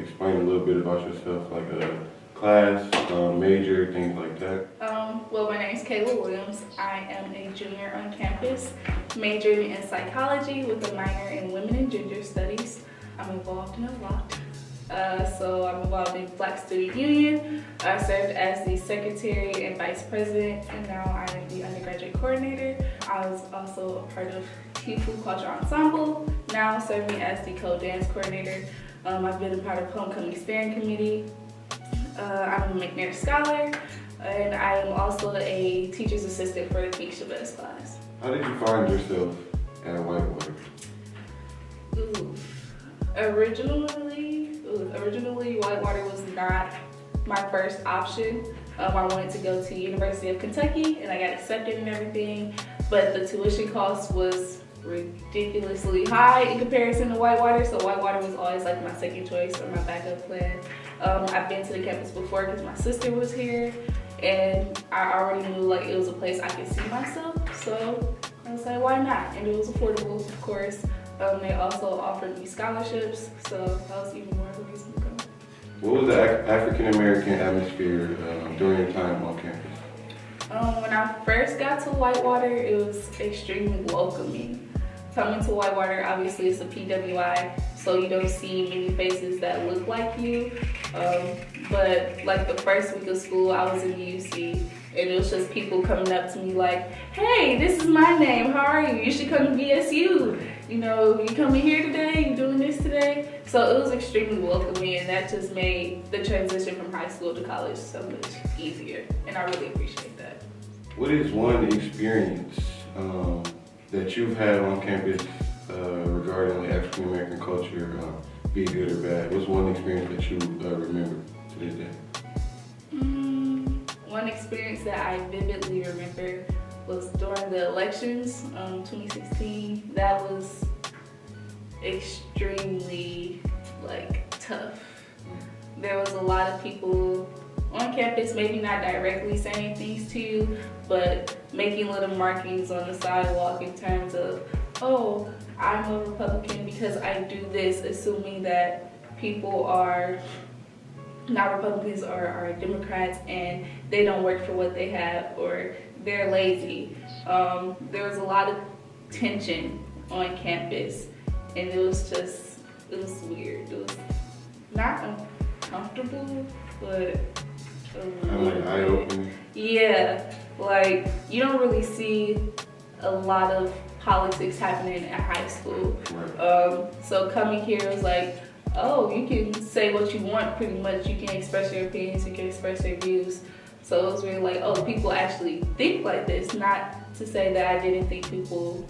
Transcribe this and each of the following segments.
explain a little bit about yourself, like a class, major, things like that? Well, my name is Calah Williams. I am a junior on campus, majoring in psychology with a minor in women and gender studies. I'm involved in a lot. So I'm involved in Black Student Union. I served as the secretary and vice president, and now I am the undergraduate coordinator. I was also a part of Food Culture Ensemble, now serving as the co-dance coordinator. I've been a part of Homecoming Steering Committee. I'm a McNair Scholar, and I am also a teacher's assistant for the Keisha Chavez class. How did you find yourself at Whitewater? Originally, Whitewater was not my first option. I wanted to go to University of Kentucky, and I got accepted and everything, but the tuition cost was ridiculously high in comparison to Whitewater, so Whitewater was always like my second choice or my backup plan. I've been to the campus before because my sister was here, and I already knew like it was a place I could see myself, so I was like, why not? And it was affordable, of course. They also offered me scholarships, so that was even more of a reason to go. What was the African-American atmosphere during your time on campus? When I first got to Whitewater, it was extremely welcoming. Coming to Whitewater, obviously it's a PWI, so you don't see many faces that look like you. But like the first week of school, I was in UC, and it was just people coming up to me like, hey, this is my name, how are you? You should come to BSU. You know, you coming here today, you doing this today? So it was extremely welcoming, and that just made the transition from high school to college so much easier, and I really appreciate that. What is one experience that you've had on campus regarding the African American culture, be it good or bad? What's one experience that you remember to this day? One experience that I vividly remember was during the elections, 2016. That was extremely tough. There was a lot of people on campus, maybe not directly saying things to you, but making little markings on the sidewalk in terms of, oh, I'm a Republican because I do this, assuming that people are not Republicans or are Democrats and they don't work for what they have or they're lazy. There was a lot of tension on campus, and it was weird. It was not uncomfortable, but eye-opening. Yeah, like you don't really see a lot of politics happening at high school. Right. So coming here was like, oh, you can say what you want pretty much. You can express your opinions, you can express your views. So it was really like, oh, people actually think like this. Not to say that I didn't think people,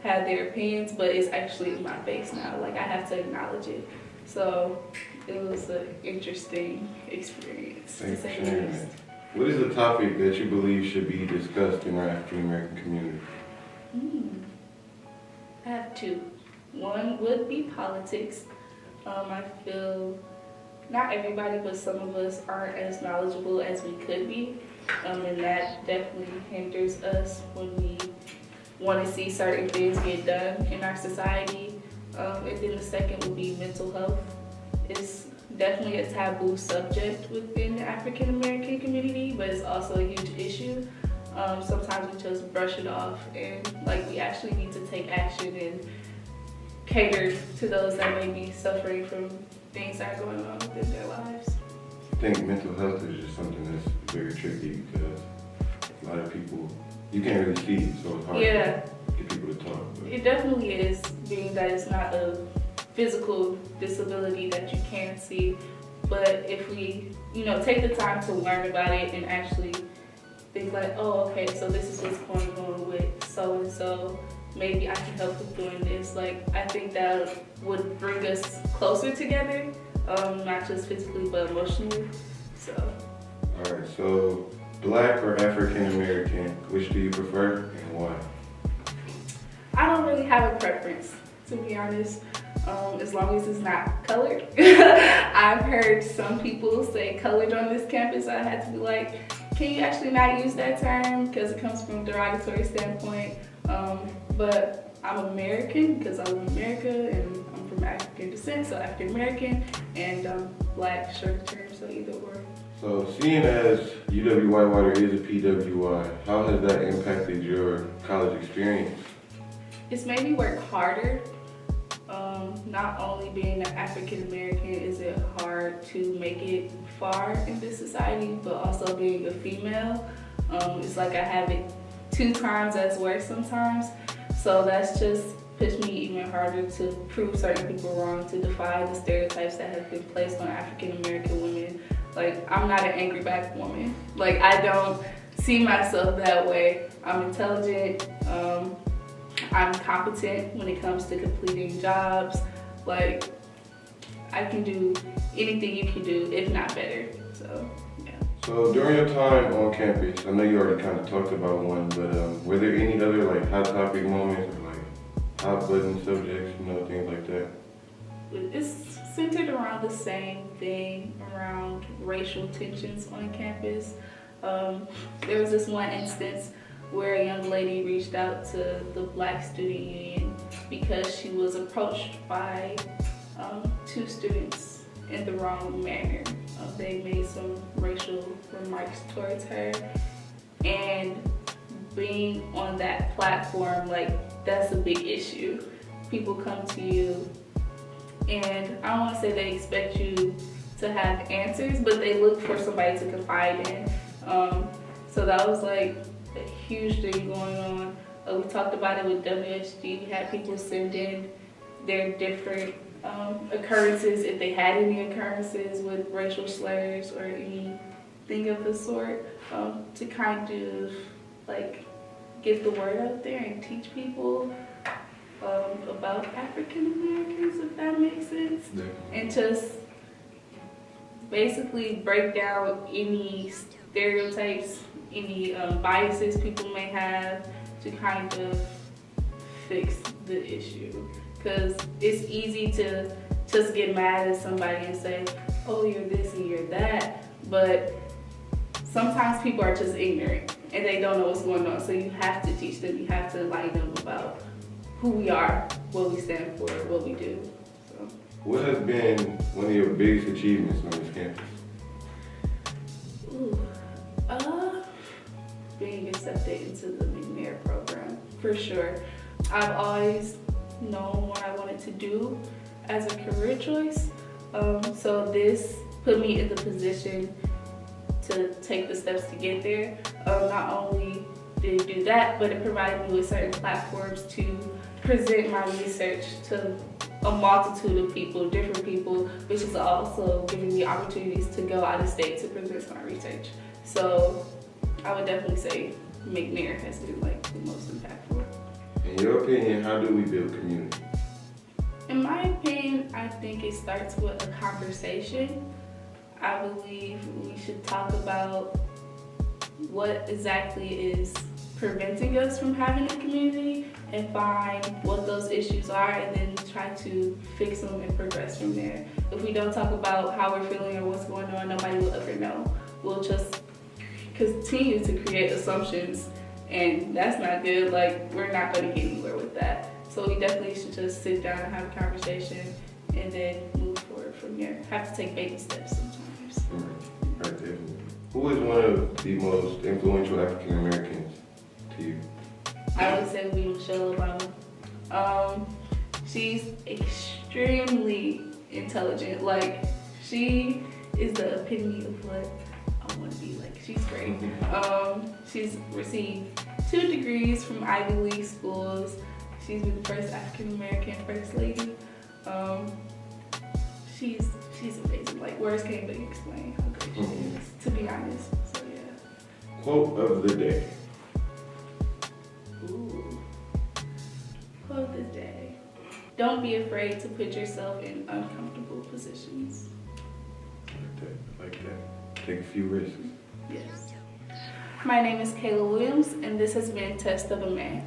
had their opinions, but it's actually in my face now. Like I have to acknowledge it. So it was an interesting experience. Thanks for sharing that. What is the topic that you believe should be discussed in our African American community? I have two. One would be politics. I feel not everybody, but some of us aren't as knowledgeable as we could be, and that definitely hinders us when we want to see certain things get done in our society. And then the second would be mental health. It's definitely a taboo subject within the African American community, but it's also a huge issue. Sometimes we just brush it off, and we actually need to take action and cater to those that may be suffering from things that are going on within their lives. I think mental health is just something that's very tricky because a lot of people, you can't really see it, so it's hard to get people to talk. But it definitely is, being that it's not a physical disability that you can't see. But if we, take the time to learn about it and actually think like, oh, okay, so this is what's going on with so-and-so, maybe I can help with doing this. I think that would bring us closer together, not just physically, but emotionally, so. All right, so Black or African American, which do you prefer and why? I don't really have a preference, to be honest, as long as it's not colored. I've heard some people say colored on this campus. I had to be like, can you actually not use that term because it comes from a derogatory standpoint? But I'm American because I live in America and I'm from from African descent, so African American, and Black, short term, so either or. So seeing as UW-Whitewater is a PWI, how has that impacted your college experience? It's made me work harder. Not only being an African American is it hard to make it far in this society, but also being a female, it's like I have it 2 times as worse sometimes. So that's just pushed me even harder to prove certain people wrong, to defy the stereotypes that have been placed on African American women. Like, I'm not an angry Black woman. Like, I don't see myself that way. I'm intelligent. I'm competent when it comes to completing jobs. Like, I can do anything you can do, if not better. So, yeah. So during your time on campus, I know you already kind of talked about one, but were there any other like hot topic moments or like hot button subjects, things like that? It's centered around the same thing, around racial tensions on campus. There was this one instance where a young lady reached out to the Black Student Union because she was approached by 2 students in the wrong manner. They made some racial remarks towards her, and being on that platform, like, that's a big issue. People come to you, and I don't want to say they expect you to have answers, but they look for somebody to confide in. So that was like a huge thing going on. We talked about it with WSG. We had people send in their different occurrences, if they had any occurrences with racial slurs or anything of the sort, to kind of like get the word out there and teach people about African Americans, if that makes sense. Yeah. And just basically break down any stereotypes, any biases people may have, to kind of fix the issue. Because it's easy to just get mad at somebody and say, oh, you're this and you're that, but sometimes people are just ignorant and they don't know what's going on. So you have to teach them, you have to enlighten them about who we are, what we stand for, what we do. So. What has been one of your biggest achievements on this campus? Being accepted into the McNair program, for sure. I've always known what I wanted to do as a career choice, so this put me in the position to take the steps to get there. Not only did it do that, but it provided me with certain platforms to present my research to a multitude of people, different people, which is also giving me opportunities to go out of state to present my research. So I would definitely say McNair has been like the most impactful. In your opinion, how do we build community? In my opinion, I think it starts with a conversation. I believe we should talk about what exactly is preventing us from having a community and find what those issues are, and then try to fix them and progress from there. If we don't talk about how we're feeling or what's going on, nobody will ever know. We'll just continue to create assumptions, and that's not good. Like, we're not going to get anywhere with that. So we definitely should just sit down and have a conversation and then move forward from here. Have to take baby steps sometimes. Right there. Who is one of the most influential African Americans to you? I would say it would be Michelle Obama. She's extremely intelligent. Like, she is the epitome of what I want to be like. She's great. She's received 2 degrees from Ivy League schools. She's been the first African American first lady. She's amazing. Like, words can't even explain how great she is, to be honest. So yeah. Quote of the day. Ooh. Quote of the day. Don't be afraid to put yourself in uncomfortable positions. Like that. Take a few risks. Yes. My name is Calah Williams, and this has been Test of a Man.